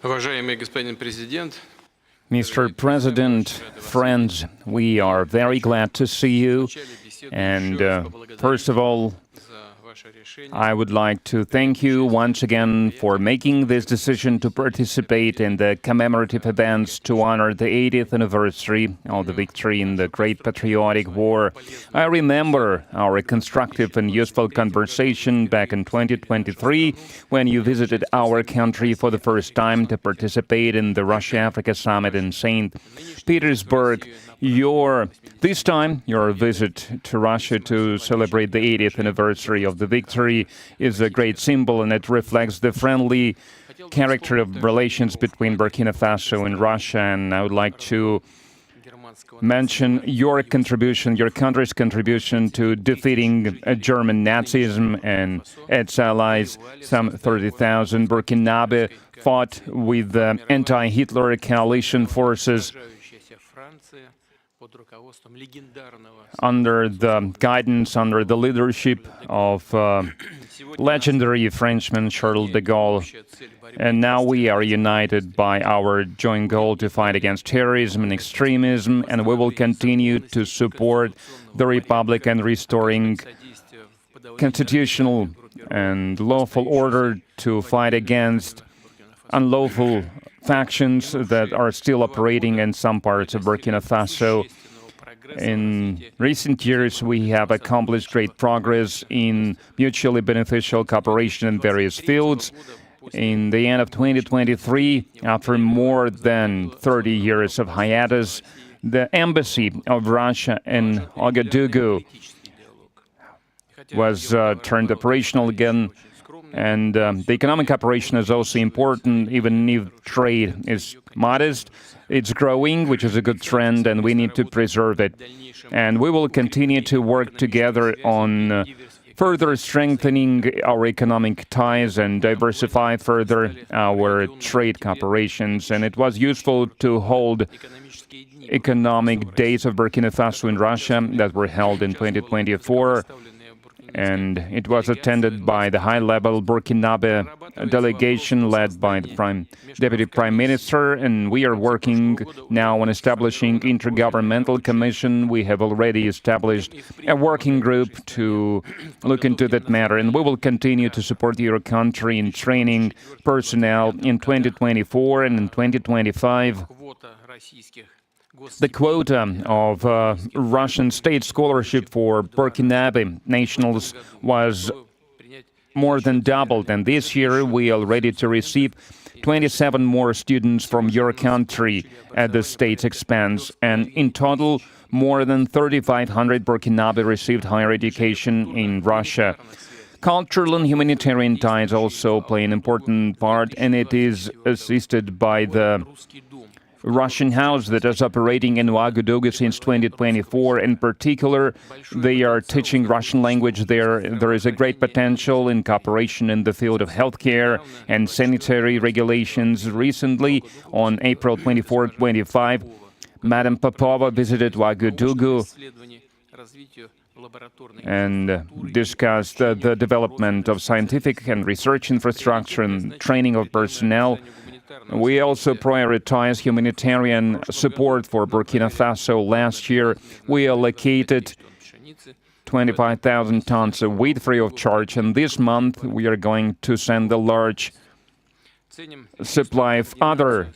Уважаемый господин президент, Mr. President, friends, we are very glad to see you. And first of all, I would like to thank you once again for making this decision to participate in the commemorative events to honor the 80th anniversary of the victory in the Great Patriotic War. I remember our constructive and useful conversation back in 2023 when you visited our country for the first time to participate in the Russia-Africa Summit in St. Petersburg. This time, your visit to Russia to celebrate the 80th anniversary of the victory is a great symbol, and it reflects the friendly character of relations between Burkina Faso and Russia. And I would like to mention your contribution, your country's contribution to defeating German Nazism and its allies. Some 30,000 Burkinabe fought with the anti-Hitler coalition forces under the guidance, under the leadership of legendary Frenchman Charles de Gaulle. And now we are united by our joint goal to fight against terrorism and extremism, and we will continue to support the Republic and restoring constitutional and lawful order, to fight against unlawful factions that are still operating in some parts of Burkina Faso. In recent years, we have accomplished great progress in mutually beneficial cooperation in various fields. In the end of 2023, after more than 30 years of hiatus, the embassy of Russia in Ouagadougou was turned operational again. And the economic operation is also important, even if trade is modest. It's growing, which is a good trend, and we need to preserve it. And we will continue to work together on further strengthening our economic ties and diversify further our trade cooperations. And it was useful to hold economic days of Burkina Faso in Russia that were held in 2024. And it was attended by the high-level Burkinabe delegation led by the Deputy Prime Minister, and we are working now on establishing intergovernmental commission. We have already established a working group to look into that matter, and we will continue to support your country in training personnel in 2024 and in 2025. The quota of Russian state scholarship for Burkinabe nationals was more than doubled, and this year we are ready to receive 27 more students from your country at the state's expense, and in total, more than 3,500 Burkinabe received higher education in Russia. Cultural and humanitarian ties also play an important part, and it is assisted by the Russian house that is operating in Ouagadougou since 2024. In particular, they are teaching Russian language there. There is a great potential in cooperation in the field of healthcare and sanitary regulations. Recently, on April 24-25, Madam Popova visited Ouagadougou and discussed the development of scientific and research infrastructure and training of personnel. We also prioritize humanitarian support for Burkina Faso. Last year, we allocated 25,000 tons of wheat free of charge, and this month we are going to send a large supply of other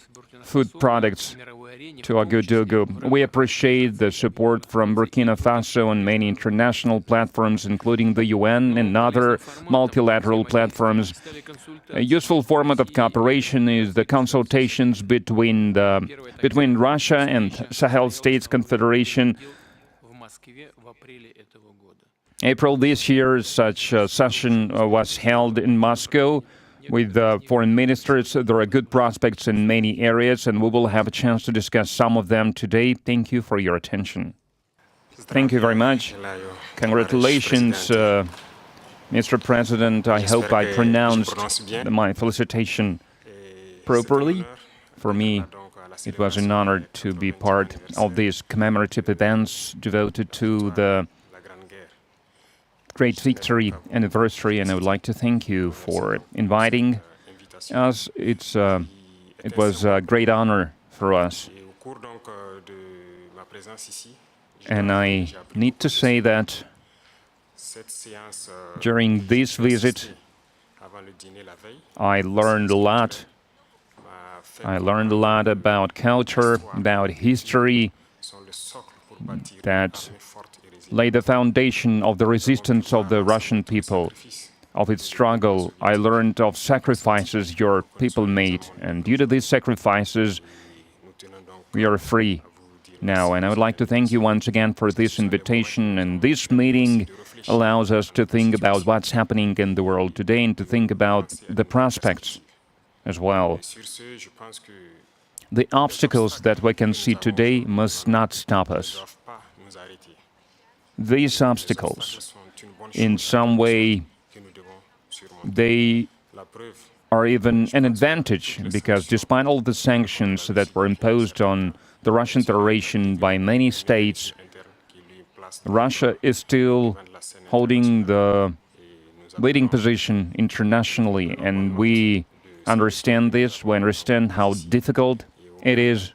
food products to Ouagadougou. We appreciate the support from Burkina Faso and many international platforms, including the UN and other multilateral platforms. A useful format of cooperation is the consultations between Russia and Sahel States Confederation. April this year, such a session was held in Moscow with foreign ministers. There are good prospects in many areas, and we will have a chance to discuss some of them today. Thank you for your attention. Thank you very much. Congratulations, Mr. President, I hope I pronounced my felicitation properly. For me, it was an honor to be part of these commemorative events devoted to the great victory anniversary, and I would like to thank you for inviting us. It was a great honor for us. And I need to say that during this visit, I learned a lot. I learned a lot about culture, about history, that laid the foundation of the resistance of the Russian people, of its struggle. I learned of sacrifices your people made, and due to these sacrifices, we are free now. And I would like to thank you once again for this invitation, and this meeting allows us to think about what's happening in the world today and to think about the prospects as well. The obstacles that we can see today must not stop us. These obstacles, in some way, they are even an advantage, because despite all the sanctions that were imposed on the Russian Federation by many states, Russia is still holding the leading position internationally, and we understand this. We understand how difficult it is.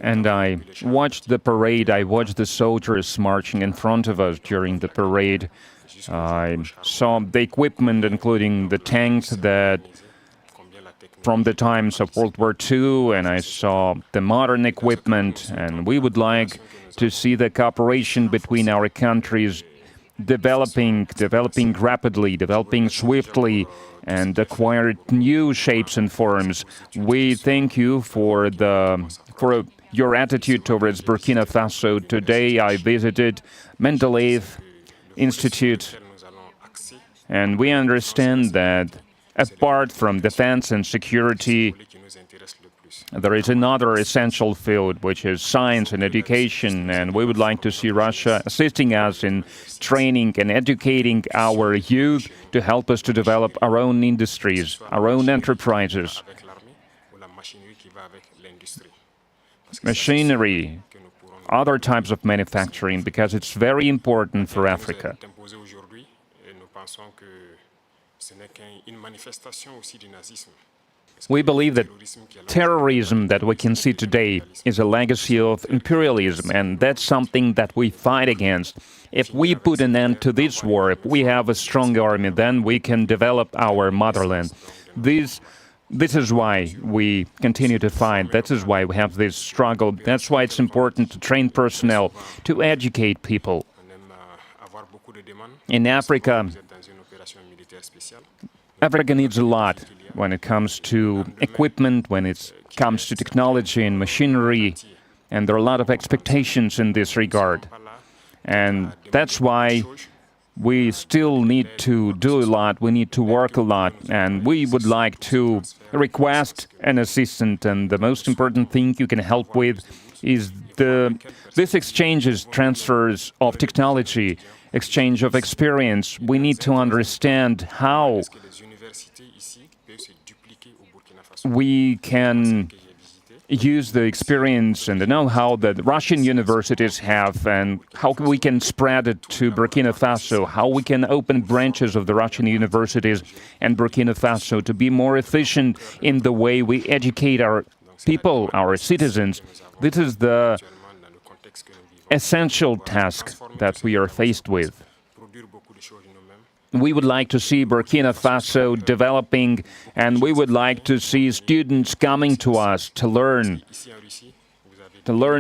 And I watched the parade, I watched the soldiers marching in front of us during the parade. I saw the equipment, including the tanks that from the times of World War II, and I saw the modern equipment, and we would like to see the cooperation between our countries developing rapidly, developing swiftly, and acquire new shapes and forms. We thank you for your attitude towards Burkina Faso. Today I visited Mendeleev Institute, and we understand that apart from defense and security, there is another essential field, which is science and education, and we would like to see Russia assisting us in training and educating our youth to help us to develop our own industries, our own enterprises. Machinery, other types of manufacturing, because it's very important for Africa. We believe that terrorism that we can see today is a legacy of imperialism, and that's something that we fight against. If we put an end to this war, if we have a strong army, then we can develop our motherland. This is why we continue to fight. That is why we have this struggle. That's why it's important to train personnel, to educate people. In Africa, Africa needs a lot when it comes to equipment, when it comes to technology and machinery, and there are a lot of expectations in this regard. And that's why we still need to do a lot, we need to work a lot, and we would like to request an assistant, and the most important thing you can help with is this exchanges, transfers of technology, exchange of experience. We need to understand how we can use the experience and the know-how that Russian universities have, and how we can spread it to Burkina Faso, how we can open branches of the Russian universities and Burkina Faso to be more efficient in the way we educate our people, our citizens. This is the essential task that we are faced with. We would like to see Burkina Faso developing, and we would like to see students coming to us to learn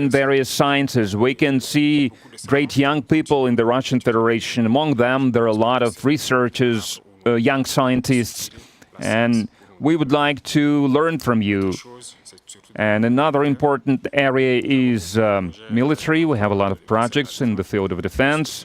various sciences. We can see great young people in the Russian Federation. Among them, there are a lot of researchers, young scientists, and we would like to learn from you. And another important area is military. We have a lot of projects in the field of defense.